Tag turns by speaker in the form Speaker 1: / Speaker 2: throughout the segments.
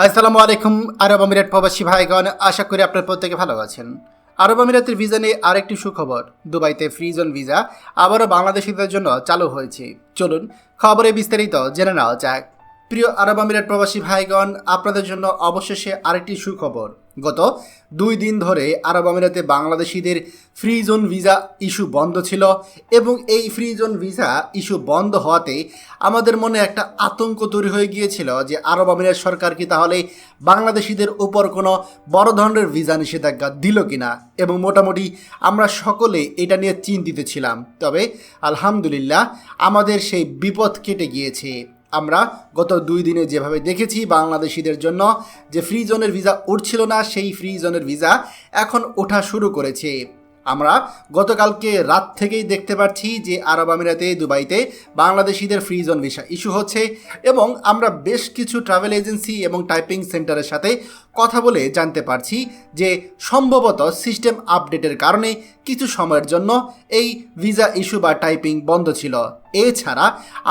Speaker 1: আসসালামু আলাইকুম আরব আমিরাত প্রবাসী ভাইগণ, আশা করি আপনার প্রত্যেকে ভালো আছেন। আরব আমিরাতের ভিসা নিয়ে আরেকটি সুখবর, দুবাইতে ফ্রি জোন ভিসা আবারও বাংলাদেশিদের জন্য চালু হয়েছে। চলুন খবরে বিস্তারিত জেনে নেওয়া যাক। প্রিয় আরব আমিরাত প্রবাসী ভাইগণ, আপনাদের জন্য অবশেষে আরেকটি সুখবর। গত 2 দিন ধরে আরব আমিরাতে বাংলাদেশিদের ফ্রি জোন ভিসা ইস্যু বন্ধ ছিল এবং এই ফ্রি জোন ভিসা ইস্যু বন্ধ হওয়াতে আমাদের মনে একটা আতঙ্ক তৈরি হয়ে গিয়েছিল যে আরব আমিরাত সরকার কি তাহলে বাংলাদেশিদের উপর কোনো বড় ধরনের ভিসা নিষেধাজ্ঞা দিল কিনা, এবং মোটামুটি আমরা সকলে এটা নিয়ে চিন্তিত ছিলাম। তবে আলহামদুলিল্লাহ আমাদের সেই বিপদ কেটে গিয়েছে। আমরা গত 2 দিনে যেভাবে দেখেছি বাংলাদেশিদের জন্য যে ফ্রি জোনের ভিসা উঠছিল না, সেই ফ্রি জোনের ভিসা এখন ওঠা শুরু করেছে। আমরা গতকালকে রাত থেকেই দেখতে পাচ্ছি যে আরব আমিরাতে দুবাইতে বাংলাদেশিদের ফ্রি জোন ভিসা ইস্যু হচ্ছে, এবং আমরা বেশ কিছু ট্রাভেল এজেন্সি এবং টাইপিং সেন্টারের সাথে কথা বলে জানতে পারছি যে সম্ভবত সিস্টেম আপডেটের কারণে কিছু সময়ের জন্য এই ভিসা ইস্যু বা টাইপিং বন্ধ ছিল। এছাড়া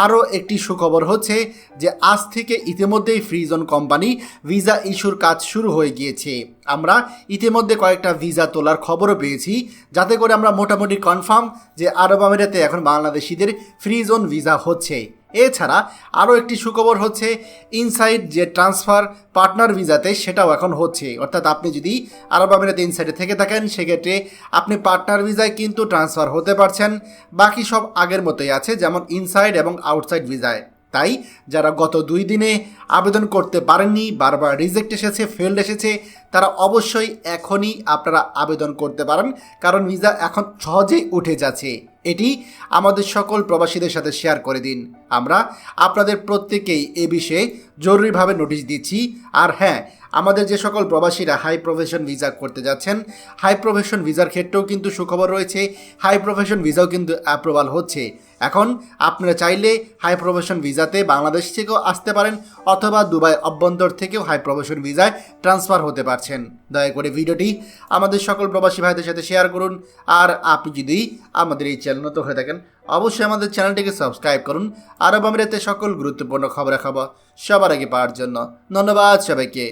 Speaker 1: আরও একটি সুখবর হচ্ছে যে আজ থেকে ইতিমধ্যেই ফ্রি জোন কোম্পানি ভিসা ইস্যুর কাজ শুরু হয়ে গিয়েছে। আমরা ইতিমধ্যে কয়েকটা ভিসা তোলার খবরও পেয়েছি, যাতে করে আমরা মোটামুটি কনফার্ম যে আরব আমিরাতে এখন বাংলাদেশিদের ফ্রি জোন ভিসা হচ্ছে। এছাড়া আরও একটি সুখবর হচ্ছে ইনসাইড যে ট্রান্সফার পার্টনার ভিসাতে সেটাও এখন হচ্ছে। অর্থাৎ আপনি যদি আরব আমিরাতে ইনসাইডে থেকে থাকেন সেক্ষেত্রে আপনি পার্টনার ভিসায় কিন্তু ট্রান্সফার হতে পারছেন। বাকি সব আগের মতোই আছে, যেমন ইনসাইড এবং আউটসাইড ভিসায়। তাই যারা গত 2 দিনে আবেদন করতে পারেননি, বারবার রিজেক্ট এসেছে, ফেলড এসেছে, তারা অবশ্যই এখনই আপনারা আবেদন করতে পারেন, কারণ ভিসা এখন সহজেই উঠে যাচ্ছে। এটি আমাদের সকল প্রবাসীদের সাথে শেয়ার করে দিন। আমরা আপনাদের প্রত্যেকেই এ বিষয়ে জরুরিভাবে নোটিশ দিচ্ছি। আর হ্যাঁ, আমাদের যে সকল প্রবাসীরা হাই প্রফেশন ভিসা করতে যাচ্ছেন, হাই প্রফেশন ভিসার ক্ষেত্রেও কিন্তু সুখবর রয়েছে। হাই প্রফেশন ভিসাও কিন্তু অ্যাপ্রুভাল হচ্ছে। এখন আপনারা চাইলে হাই প্রফেশন ভিসাতে বাংলাদেশ থেকেও আসতে পারেন, অথবা দুবাই অভ্যন্তর থেকেও হাই প্রফেশন ভিসায় ট্রান্সফার হতে পারছেন। দয়া করে ভিডিওটি আমাদের সকল প্রবাসী ভাইদের সাথে শেয়ার করুন। আর আপনি যদি আমাদের এই চ্যানেল নতুন হয়ে থাকেন, অবশ্যই আমাদের চ্যানেলটিকে সাবস্ক্রাইব করুন আরব আমিরাতে সকল গুরুত্বপূর্ণ খবরাখবর সবার আগে পাওয়ার জন্য। ধন্যবাদ সবাইকে।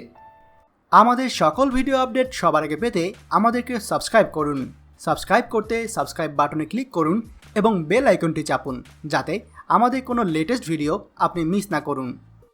Speaker 2: আমাদের সকল ভিডিও আপডেট সবার আগে পেতে আমাদেরকে সাবস্ক্রাইব করুন। সাবস্ক্রাইব করতে সাবস্ক্রাইব বাটনে ক্লিক করুন এবং বেল আইকনটি চাপুন, যাতে আমাদের কোনো লেটেস্ট ভিডিও আপনি মিস না করুন।